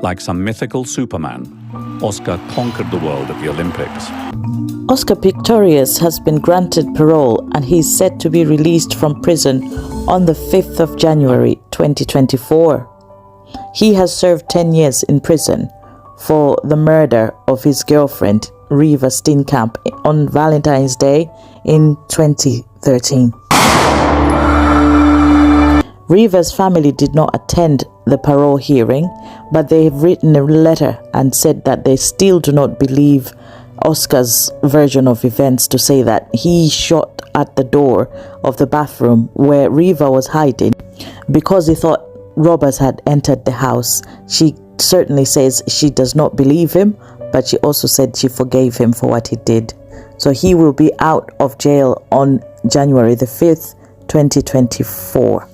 Like some mythical Superman, Oscar conquered the world at the Olympics. Oscar Pistorious has been granted parole and he's set to be released from prison on the 5th of January 2024. He has served 10 years in prison for the murder of his girlfriend, Reva Steenkamp, on Valentine's Day in 2013. Reva's family did not attend the parole hearing, but they have written a letter and said that they still do not believe Oscar's version of events, to say that he shot at the door of the bathroom where Reva was hiding because he thought robbers had entered the house. She certainly says she does not believe him, but she also said she forgave him for what he did. So he will be out of jail on January the 5th, 2024.